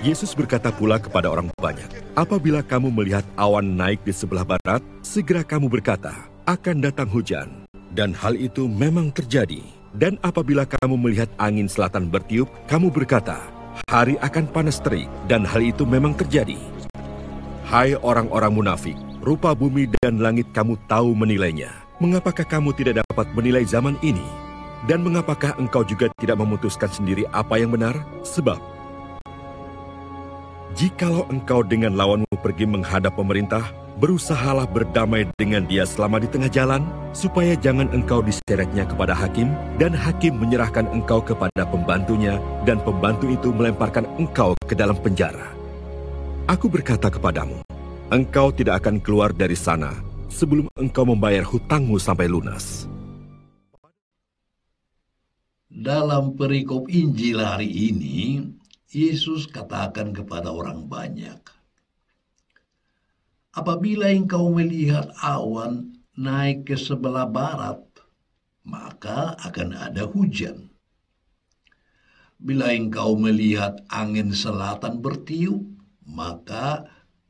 Yesus berkata pula kepada orang banyak, apabila kamu melihat awan naik di sebelah barat, segera kamu berkata, akan datang hujan. Dan hal itu memang terjadi. Dan apabila kamu melihat angin selatan bertiup, kamu berkata, hari akan panas terik, dan hal itu memang terjadi. Hai orang-orang munafik, rupa bumi dan langit kamu tahu menilainya. Mengapakah kamu tidak dapat menilai zaman ini? Dan mengapakah engkau juga tidak memutuskan sendiri apa yang benar? Sebab, jikalau engkau dengan lawanmu pergi menghadap pemerintah, berusahalah berdamai dengan dia selama di tengah jalan, supaya jangan engkau diseretnya kepada hakim, dan hakim menyerahkan engkau kepada pembantunya, dan pembantu itu melemparkan engkau ke dalam penjara. Aku berkata kepadamu, engkau tidak akan keluar dari sana sebelum engkau membayar hutangmu sampai lunas. Dalam perikop Injil hari ini, Yesus katakan kepada orang banyak, apabila engkau melihat awan naik ke sebelah barat, maka akan ada hujan. Bila engkau melihat angin selatan bertiup, maka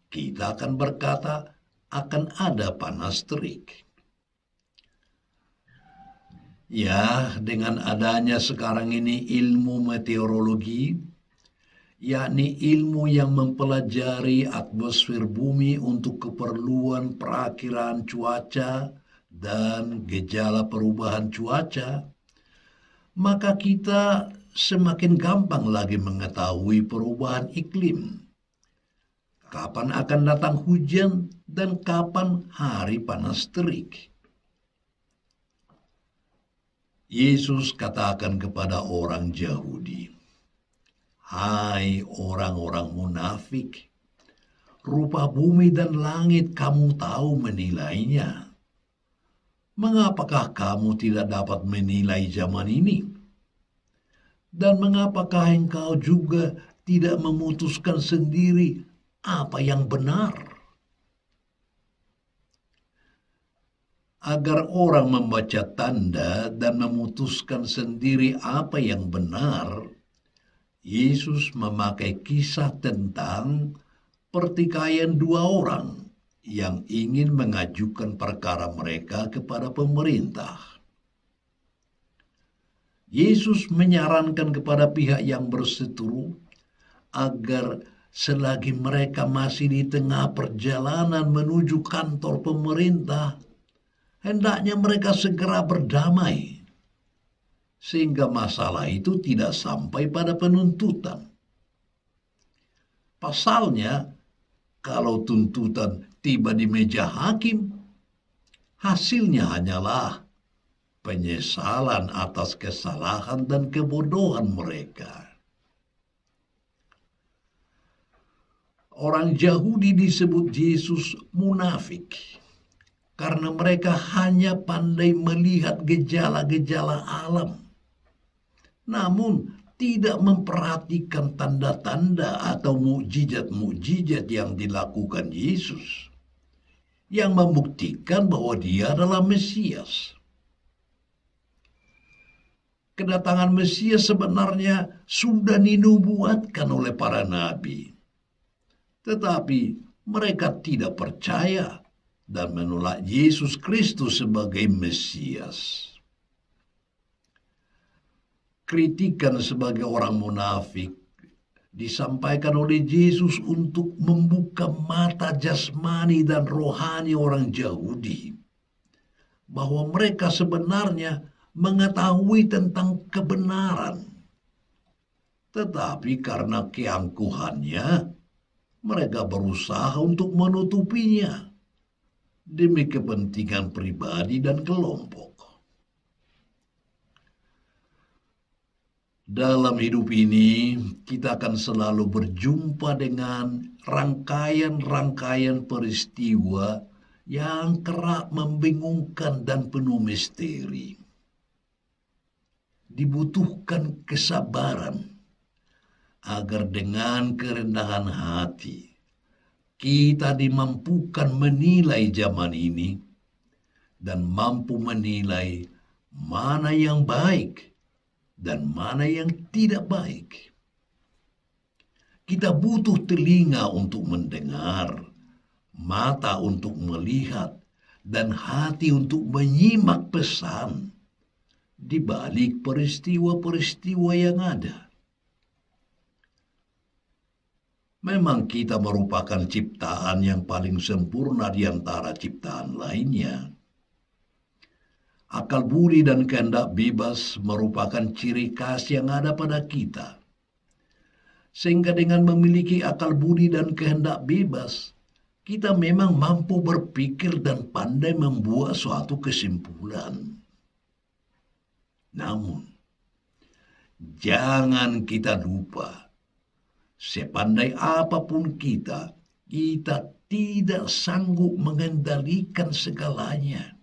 kita akan berkata akan ada panas terik. Ya, dengan adanya sekarang ini ilmu meteorologi, yakni ilmu yang mempelajari atmosfer bumi untuk keperluan perakiraan cuaca dan gejala perubahan cuaca, maka kita semakin gampang lagi mengetahui perubahan iklim. Kapan akan datang hujan dan kapan hari panas terik. Yesus katakan kepada orang Yahudi, hai orang-orang munafik, rupa bumi dan langit kamu tahu menilainya. Mengapakah kamu tidak dapat menilai zaman ini? Dan mengapakah engkau juga tidak memutuskan sendiri apa yang benar? Agar orang membaca tanda dan memutuskan sendiri apa yang benar, Yesus memakai kisah tentang pertikaian dua orang yang ingin mengajukan perkara mereka kepada pemerintah. Yesus menyarankan kepada pihak yang berseteru agar selagi mereka masih di tengah perjalanan menuju kantor pemerintah, hendaknya mereka segera berdamai, sehingga masalah itu tidak sampai pada penuntutan. Pasalnya, kalau tuntutan tiba di meja hakim, hasilnya hanyalah penyesalan atas kesalahan dan kebodohan mereka. Orang Yahudi disebut Yesus munafik, karena mereka hanya pandai melihat gejala-gejala alam, namun tidak memperhatikan tanda-tanda atau mukjizat-mukjizat yang dilakukan Yesus, yang membuktikan bahwa dia adalah Mesias. Kedatangan Mesias sebenarnya sudah dinubuatkan oleh para nabi, tetapi mereka tidak percaya dan menolak Yesus Kristus sebagai Mesias. Kritikan sebagai orang munafik disampaikan oleh Yesus untuk membuka mata jasmani dan rohani orang Yahudi, bahwa mereka sebenarnya mengetahui tentang kebenaran, tetapi karena keangkuhannya, mereka berusaha untuk menutupinya demi kepentingan pribadi dan kelompok. Dalam hidup ini, kita akan selalu berjumpa dengan rangkaian-rangkaian peristiwa yang kerap membingungkan dan penuh misteri. Dibutuhkan kesabaran agar dengan kerendahan hati kita dimampukan menilai zaman ini dan mampu menilai mana yang baik dan mana yang tidak baik. Kita butuh telinga untuk mendengar, mata untuk melihat, dan hati untuk menyimak pesan di balik peristiwa-peristiwa yang ada. Memang kita merupakan ciptaan yang paling sempurna di antara ciptaan lainnya. Akal budi dan kehendak bebas merupakan ciri khas yang ada pada kita. Sehingga dengan memiliki akal budi dan kehendak bebas, kita memang mampu berpikir dan pandai membuat suatu kesimpulan. Namun, jangan kita lupa, sepandai apapun kita tidak sanggup mengendalikan segalanya.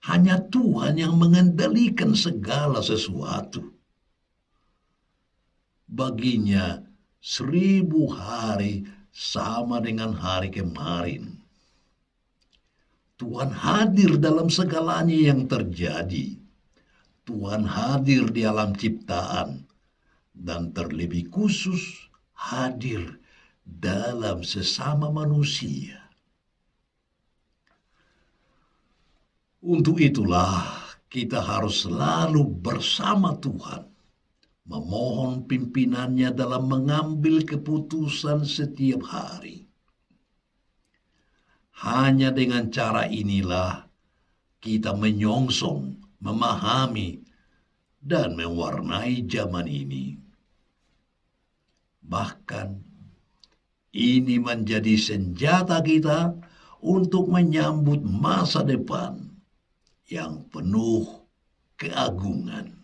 Hanya Tuhan yang mengendalikan segala sesuatu. Baginya 1000 hari sama dengan hari kemarin. Tuhan hadir dalam segalanya yang terjadi. Tuhan hadir di alam ciptaan. Dan terlebih khusus hadir dalam sesama manusia. Untuk itulah kita harus selalu bersama Tuhan, memohon pimpinannya dalam mengambil keputusan setiap hari. Hanya dengan cara inilah kita menyongsong, memahami, dan mewarnai zaman ini. Bahkan, ini menjadi senjata kita untuk menyambut masa depan yang penuh keagungan.